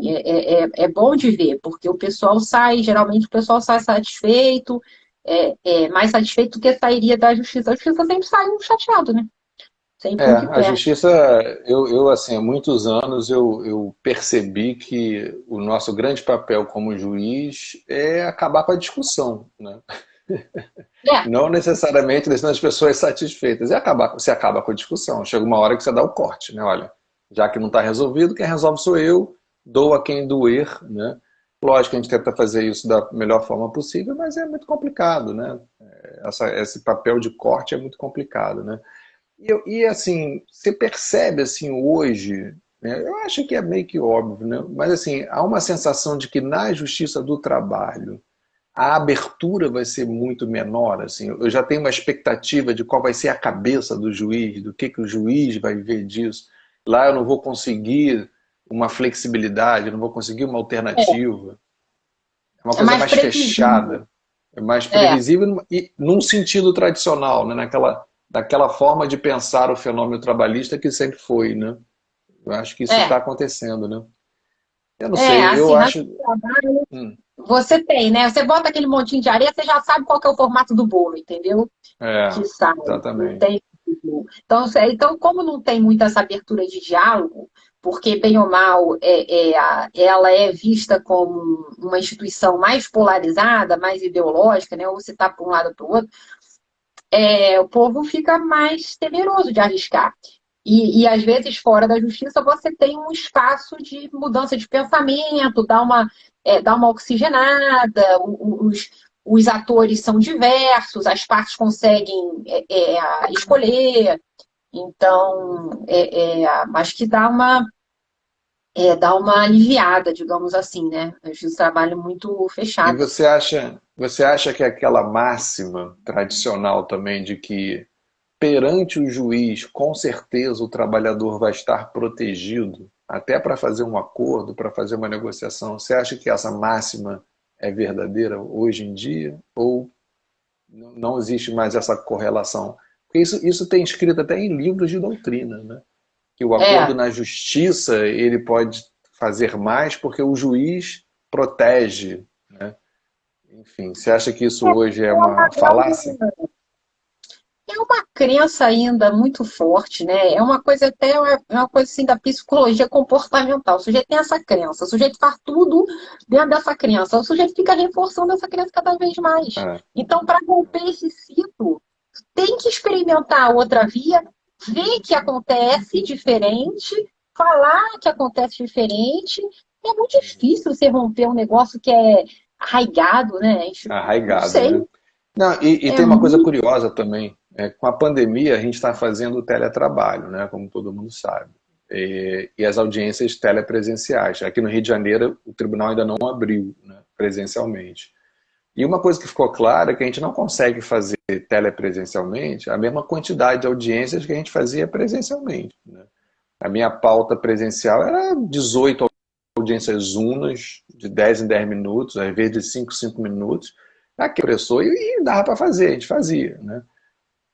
é bom de ver, porque o pessoal sai, geralmente o pessoal sai satisfeito, mais satisfeito do que sairia da Justiça. A Justiça sempre sai um chateado, né? Sempre um que A perde. justiça, assim, há muitos anos eu percebi que o nosso grande papel como juiz é acabar com a discussão, né? É, Não necessariamente deixando as pessoas satisfeitas. E acabar, você acaba com a discussão. Chega uma hora que você dá o corte, né? Olha, já que não está resolvido, quem resolve sou eu, dou a quem doer, né? Lógico que a gente tenta fazer isso da melhor forma possível, mas é muito complicado, né? Esse papel de corte é muito complicado, né? Assim, você percebe assim hoje, né? Eu acho que é meio que óbvio, né? Mas assim, há uma sensação de que na justiça do trabalho a abertura vai ser muito menor, assim. Eu já tenho uma expectativa de qual vai ser a cabeça do juiz, do que o juiz vai ver disso. Lá eu não vou conseguir uma flexibilidade, não vou conseguir uma alternativa. É uma é coisa mais mais previsível. fechada, é mais É, previsível e num sentido tradicional, né? Daquela forma de pensar o fenômeno trabalhista que sempre foi, né? Eu acho que isso está é, acontecendo, né? Eu não sei, eu assim, acho. Hum, você tem, né? Você bota aquele montinho de areia, você já sabe qual que é o formato do bolo, entendeu? Que sai, não exatamente. tem. Então, como não tem muita essa abertura de diálogo, porque, bem ou mal, ela é vista como uma instituição mais polarizada, mais ideológica, né? Ou você está para um lado ou para o outro, o povo fica mais temeroso de arriscar. E, às vezes, fora da justiça, você tem um espaço de mudança de pensamento, dá uma oxigenada, os atores são diversos, as partes conseguem escolher. Então, acho que dá uma aliviada, digamos assim, né? A justiça trabalha muito E fechada. você acha que aquela máxima tradicional também de que perante o juiz, com certeza o trabalhador vai estar protegido, até para fazer um acordo, para fazer uma negociação, você acha que essa máxima é verdadeira hoje em dia? Ou não existe mais essa correlação? Porque isso tem escrito até em livros de doutrina, né? Que o acordo É, na justiça ele pode fazer mais porque o juiz protege, né? Enfim, você acha que isso hoje é uma falácia? é uma crença ainda muito forte, né? É uma coisa até uma coisa assim da psicologia comportamental. O sujeito tem essa crença, o sujeito faz tudo dentro dessa crença, o sujeito fica reforçando essa crença cada vez mais. É, Então, para romper esse ciclo, tem que experimentar outra via, ver que acontece diferente, falar que acontece diferente. É muito difícil você romper um negócio que é arraigado, né? Não arraigado, sei. né? Não, e É tem uma coisa muito. curiosa também. Com a pandemia, a gente está fazendo o teletrabalho, né, como todo mundo sabe. E as audiências telepresenciais. Aqui no Rio de Janeiro, o tribunal ainda não abriu, né, presencialmente. E uma coisa que ficou clara é que a gente não consegue fazer telepresencialmente a mesma quantidade de audiências que a gente fazia presencialmente, né? A minha pauta presencial era 18 audiências unas, de 10 em 10 minutos, às vezes de 5 em 5 minutos. Aqui pressou e dava para fazer, a gente fazia, né?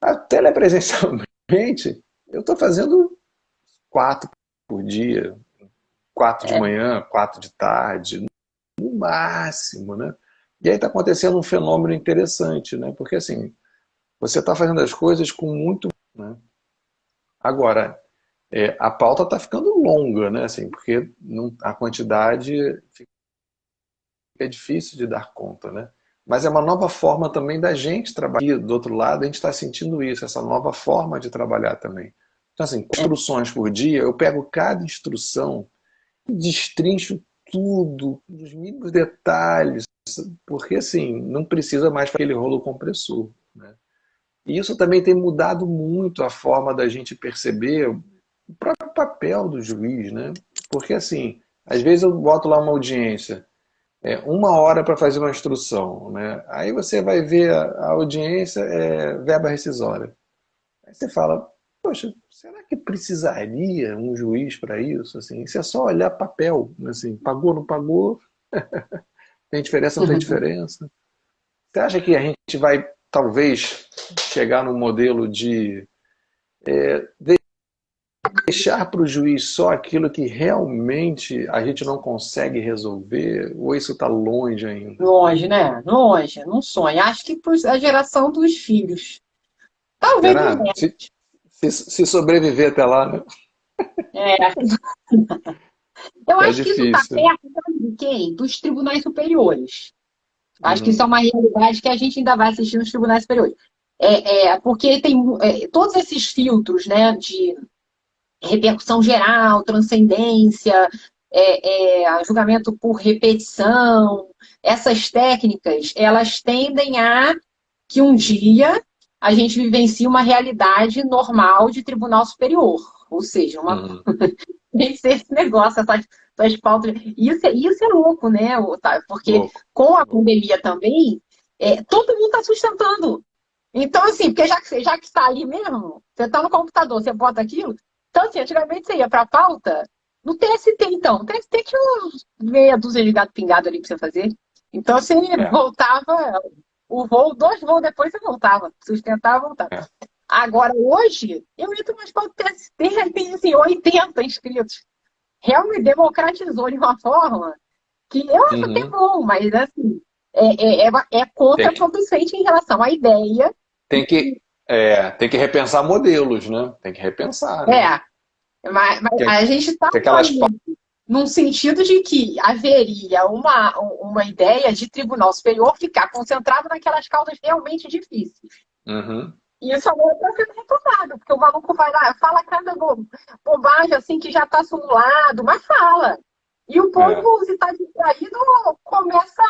A telepresencialmente, eu estou fazendo 4 por dia, 4 de manhã, 4 de tarde, no máximo, né? E aí está acontecendo um fenômeno interessante, né? Porque assim, você está fazendo as coisas com muito, né? Agora, a pauta está ficando longa, né? Assim, porque a quantidade fica difícil de dar conta, né? Mas é uma nova forma também da gente trabalhar. Do outro lado, a gente está sentindo isso, essa nova forma de trabalhar também. Então, assim, instruções por dia, eu pego cada instrução, destrincho tudo, nos mínimos detalhes, porque assim, não precisa mais aquele rolo compressor, né? E isso também tem mudado muito a forma da gente perceber o próprio papel do juiz, né? Porque assim, às vezes eu boto lá uma audiência, 1 hora para fazer uma instrução, né? Aí você vai ver a audiência, verba rescisória. Aí você fala, poxa, será que precisaria um juiz para isso? Assim, isso é só olhar papel, assim, pagou, não pagou, tem diferença, não tem diferença. Você acha que a gente vai, talvez, chegar num modelo de deixar para o juiz só aquilo que realmente a gente não consegue resolver? Ou isso está longe ainda? Longe, né? Longe, não sonha. Acho que por a geração dos filhos. Talvez dos Será? netos. Se sobreviver até lá, né? É, eu Tá acho que isso está difícil. perto, sabe de quem? Dos tribunais superiores. Acho que isso é Uhum, uma realidade que a gente ainda vai assistir nos tribunais superiores. Porque tem todos esses filtros, né, de repercussão geral, transcendência, julgamento por repetição, essas técnicas, elas tendem a que um dia a gente vivencie uma realidade normal de tribunal superior, ou seja, uhum. vencer esse negócio, essas pautas. Isso é louco, né, Otávio? Porque Louco. com a pandemia também, todo mundo está sustentando. Então, assim, porque já que está ali mesmo, você está no computador, você bota aquilo. Então, assim, antigamente você ia para a pauta no TST, então. O TST tinha uns meia dúzia de gato pingado ali para você fazer. Então, você É, voltava, o voo, 2 voos depois você voltava, sustentava, voltava. é. Agora, hoje, eu entro mais para o TST, tem assim, 80 inscritos. Realmente democratizou de uma forma que eu acho até Uhum. bom, mas assim, é Tem que, contraproducente em relação à ideia. tem que, tem que repensar modelos, né? Tem que repensar, né? É, mas Tem, a gente está tem aquelas. num sentido de que haveria uma ideia de tribunal superior ficar concentrado naquelas causas realmente difíceis. Uhum. E isso agora está sendo retomado, porque o maluco vai lá, fala cada bobagem assim que já está simulado, mas fala. E o É. povo, se está distraído, começa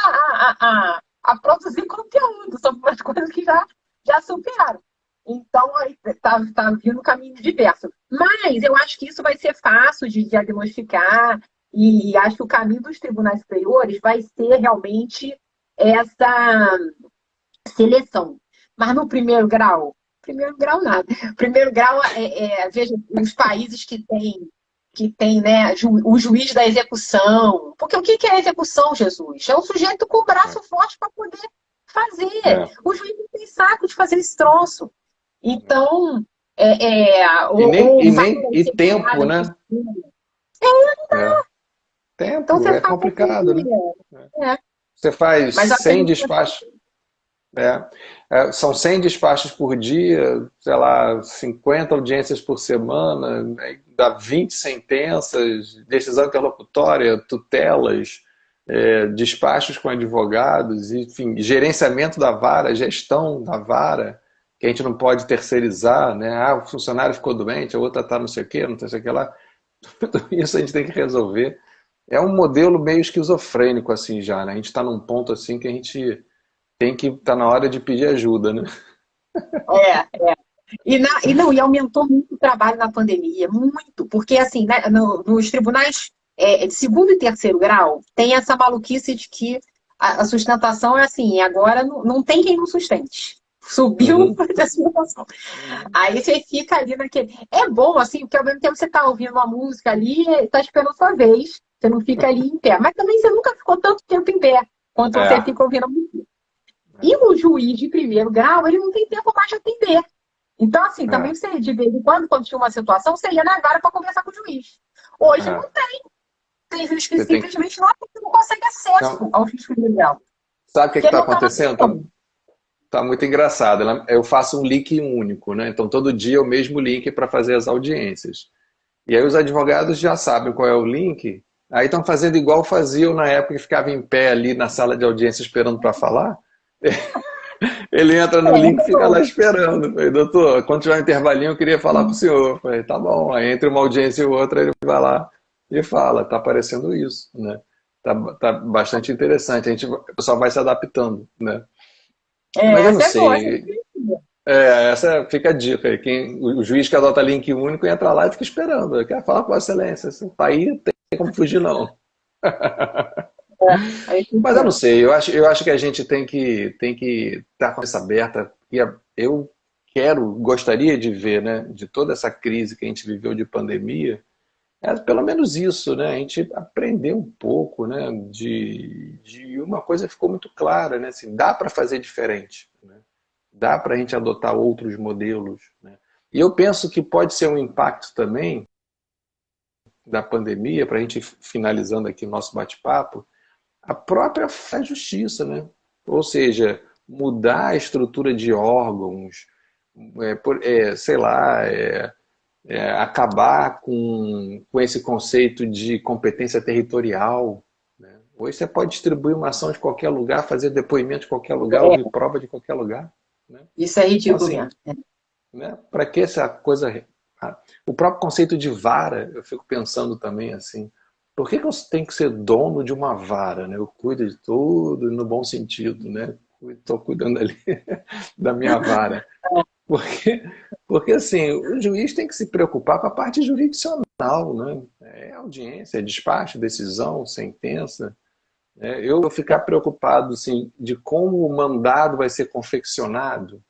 a produzir conteúdo sobre umas coisas que já superaram. Então, está vindo caminho diverso. Mas eu acho que isso vai ser fácil de diagnosticar, e acho que o caminho dos tribunais superiores vai ser realmente essa seleção. Mas no primeiro grau nada. Primeiro grau, veja, os países que tem, né, o juiz da execução. Porque o que é a execução, Jesus? É o sujeito com o braço forte para poder fazer. É. O juiz não tem saco de fazer esse troço. Então, E nem, ou e vai nem e ser tempo, julgado por né? cima. É. Então Tempo você é faz complicado, né? assim. É. Você faz Mas eu 100 acredito que despachos. São 100 despachos por dia, sei lá, 50 audiências por semana, aí dá 20 sentenças, decisão interlocutória, tutelas, despachos com advogados, enfim, gerenciamento da vara, gestão da vara, que a gente não pode terceirizar, né? Ah, o funcionário ficou doente, a outra está não sei o quê, não sei o que lá. Tudo isso a gente tem que resolver. É um modelo meio esquizofrênico assim já, né? A gente está num ponto assim que a gente tem que estar na hora de pedir ajuda, né? é. E aumentou muito o trabalho na pandemia, muito, porque assim, né, nos tribunais de segundo e terceiro grau, tem essa maluquice de que a sustentação é assim, agora não tem quem não sustente. Subiu Uhum. a sustentação. Aí você fica ali naquele. É bom, assim, porque ao mesmo tempo você está ouvindo uma música ali e está esperando a sua vez. Você não fica ali em pé. Mas também você nunca ficou tanto tempo em pé quanto você É, fica ouvindo a música. E o juiz de primeiro grau, ele não tem tempo mais de atender. Então, assim, também é, você, de vez em quando tinha uma situação, você ia na vara para conversar com o juiz. Hoje é. não tem. tem juiz que Você tem que... simplesmente não consegue acesso Não, ao risco legal. sabe o que Porque está não está na acontecendo? questão. Tá muito engraçado. Eu faço um link único, né? Então todo dia é o mesmo link para fazer as audiências. E aí os advogados já sabem qual é o link, aí estão fazendo igual faziam na época que ficava em pé ali na sala de audiência esperando para falar. Ele entra no link e fica lá esperando. Eu falei, doutor, quando tiver um intervalinho eu queria falar para o senhor. Eu falei, tá bom. Aí entre uma audiência e outra ele vai lá e fala. Tá aparecendo isso, né? Tá bastante interessante. O pessoal vai se adaptando, né? Mas eu não Essa é boa. Essa é sei. Essa fica a dica aí. O juiz que adota link único entra lá e fica esperando. Eu quero falar com Vossa Excelência. Você tá aí, não tem como fugir, não. aí Mas eu não fica. sei, eu acho que a gente tem que estar com a cabeça aberta. E eu gostaria de ver, né, de toda essa crise que a gente viveu de pandemia, pelo menos isso, né, a gente aprender um pouco, né, de uma coisa que ficou muito clara, né, assim, dá para fazer diferente, né, dá para a gente adotar outros modelos, né. E eu penso que pode ser um impacto também da pandemia, para a gente finalizando aqui o nosso bate-papo, a própria justiça, né? Ou seja, mudar a estrutura de órgãos, sei lá, acabar com esse conceito de competência territorial. Né? Hoje você pode distribuir uma ação de qualquer lugar, fazer depoimento de qualquer lugar, ouvir prova de qualquer lugar. Né? Isso é Então, ridículo assim, mesmo. né? Para que essa coisa. O próprio conceito de vara, eu fico pensando também assim, por que eu tenho que ser dono de uma vara? Né? Eu cuido de tudo no bom sentido, né? Estou cuidando ali da minha vara. Porque, porque assim, o juiz tem que se preocupar com a parte jurisdicional, né? É audiência, é despacho, decisão, sentença. Eu vou ficar preocupado assim, de como o mandado vai ser confeccionado,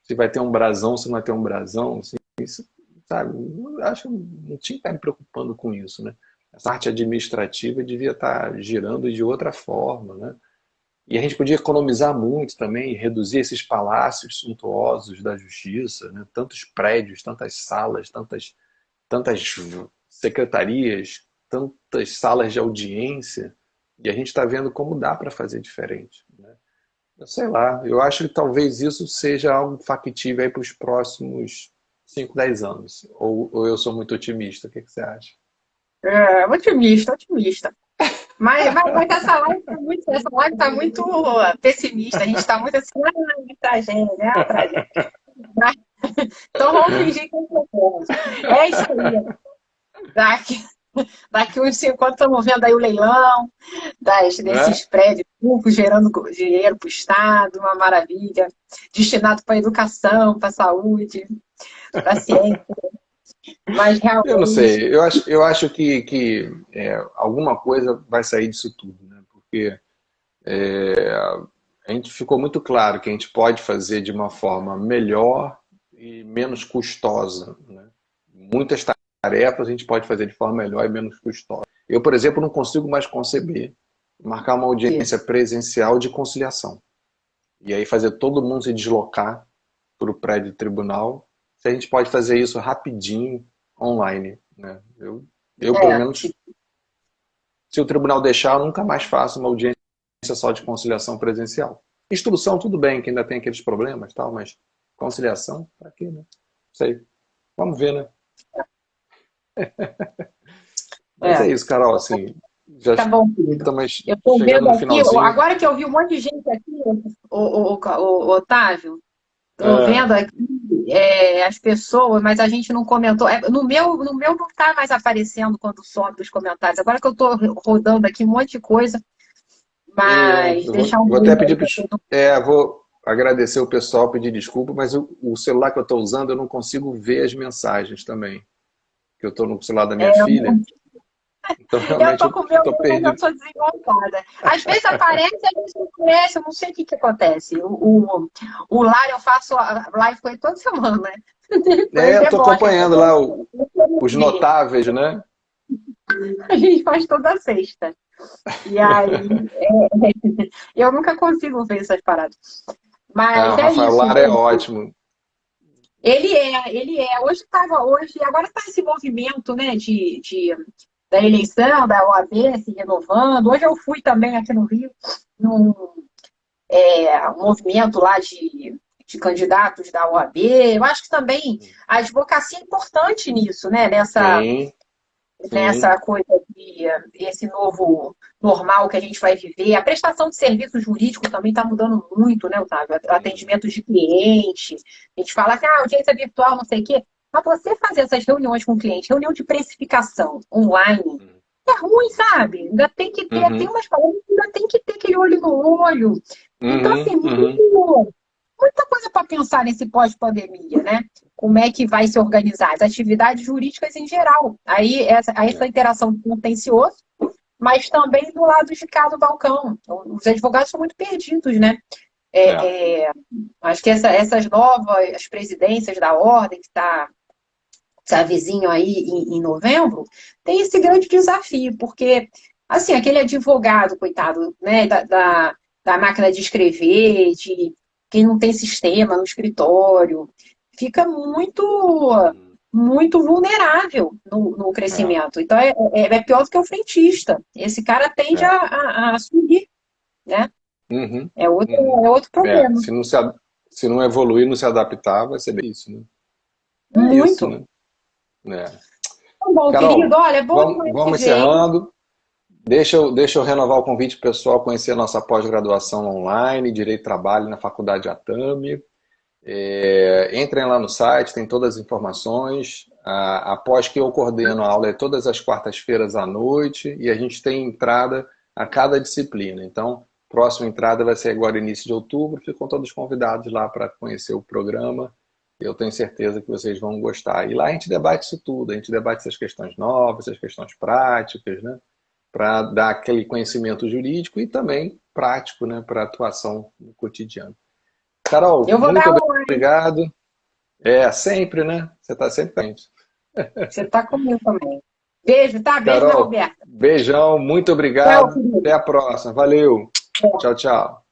se vai ter um brasão, se não vai ter um brasão, assim, isso, sabe? Eu acho que não tinha que estar me preocupando com isso, né? Essa parte administrativa devia estar girando de outra forma, né? E a gente podia economizar muito também, reduzir esses palácios suntuosos da justiça, né? Tantos prédios, tantas salas, tantas secretarias, tantas salas de audiência, e a gente está vendo como dá para fazer diferente, né? Eu sei lá, eu acho que talvez isso seja algo factível aí para os próximos 5, 10 anos. Ou eu sou muito otimista, o que você acha? Otimista, otimista. Mas essa live tá muito pessimista. A gente está muito assim, tragédia, tragédia. Mas, então vamos fingir que é propósito. É isso aí. Daqui, daqui uns 5 anos estamos vendo aí o leilão Né? desses prédios públicos, gerando dinheiro para o Estado, uma maravilha, destinado para a educação, para a saúde, para a ciência. Mas Eu não realmente, sei, eu acho que alguma coisa vai sair disso tudo, né? Porque a gente ficou muito claro que a gente pode fazer de uma forma melhor e menos custosa, né? Muitas tarefas a gente pode fazer de forma melhor e menos custosa. Eu, por exemplo, não consigo mais conceber marcar uma audiência presencial de conciliação. E aí fazer todo mundo se deslocar para o prédio do tribunal, se a gente pode fazer isso rapidinho, online. Né? Pelo é, menos, se o tribunal deixar, eu nunca mais faço uma audiência só de conciliação presencial. Instrução, tudo bem, que ainda tem aqueles problemas, tal, mas conciliação, para quê, né? Sei. Vamos ver, né? Mas é é. isso, Carol, assim, já Tá bom, Pedro. estamos Eu estou chegando vendo no aqui, finalzinho. agora que eu vi um monte de gente aqui, o Otávio, estou Ah, vendo aqui as pessoas, mas a gente não comentou. No meu não está mais aparecendo quando sobe os comentários. Agora que eu estou rodando aqui um monte de coisa, mas eu deixar vou, um vou até brinde aí pedir para para todo vou agradecer o pessoal, pedir desculpa, mas o celular que eu estou usando eu não consigo ver as mensagens também, que eu estou no celular da minha filha, mundo. então Eu realmente estou eu com o meu, estou mas eu perdido. sou desengonçada. Às vezes aparece, às vezes não aparece, eu não sei o que acontece. O Lar, eu faço a live com ele toda semana, né? Ele Eu estou debocha, acompanhando lá os notáveis, né? a gente faz toda sexta. E aí, eu nunca consigo ver essas paradas. Ah, Mas o é Rafael isso, Lara é gente. ótimo. Ele é. Hoje, agora está esse movimento, né, de da eleição, da OAB se renovando. Hoje eu fui também aqui no Rio, num um movimento lá de candidatos da OAB. Eu acho que também a advocacia é importante nisso, né? Sim, sim. Nessa coisa de esse novo normal que a gente vai viver. A prestação de serviço jurídico também está mudando muito, né, Otávio? Atendimento de cliente. A gente fala assim, audiência virtual, não sei o quê. Mas você fazer essas reuniões com o cliente, reunião de precificação online, é ruim, sabe? Ainda tem que ter, tem Uhum, umas palavras que ainda tem que ter aquele olho no olho. Então, uhum, assim, uhum. muita coisa para pensar nesse pós-pandemia, né? Como é que vai se organizar? As atividades jurídicas em geral. Aí essa interação com o contencioso, mas também do lado de cá do balcão. Os advogados são muito perdidos, né? É, Acho que essas novas presidências da ordem, que está se avizinham aí em novembro, tem esse grande desafio, porque, assim, aquele advogado, coitado, né, da máquina de escrever, de quem não tem sistema no escritório, fica muito vulnerável no é, crescimento. Então, é pior do que o frentista. Esse cara tende é. a subir, né? Uhum, É outro, uhum. é outro É, problema. se não evoluir, não se adaptar, vai ser bem isso, né? É isso, Muito. né? É. Tá bom, querido. Carol, Olha, é bom te vamos ver, hein? encerrando. Deixa eu renovar o convite pessoal, conhecer a nossa pós-graduação online, Direito e Trabalho na Faculdade Atami. Entrem lá no site, tem todas as informações. A pós que eu coordeno a aula é todas as quartas-feiras à noite e a gente tem entrada a cada disciplina. Então, próxima entrada vai ser agora início de outubro. Ficam todos convidados lá para conhecer o programa. Eu tenho certeza que vocês vão gostar. E lá a gente debate isso tudo, a gente debate essas questões novas, essas questões práticas, né? Para dar aquele conhecimento jurídico e também prático, né? Para atuação no cotidiano. Carol, Eu vou muito dar uma. obrigado. Sempre, né? Você está sempre com a gente. Você está comigo também. Beijo, tá? Beijo da Carol, Roberta. beijão, muito Tchau, obrigado. Até querido. a próxima. Valeu. Tchau, tchau.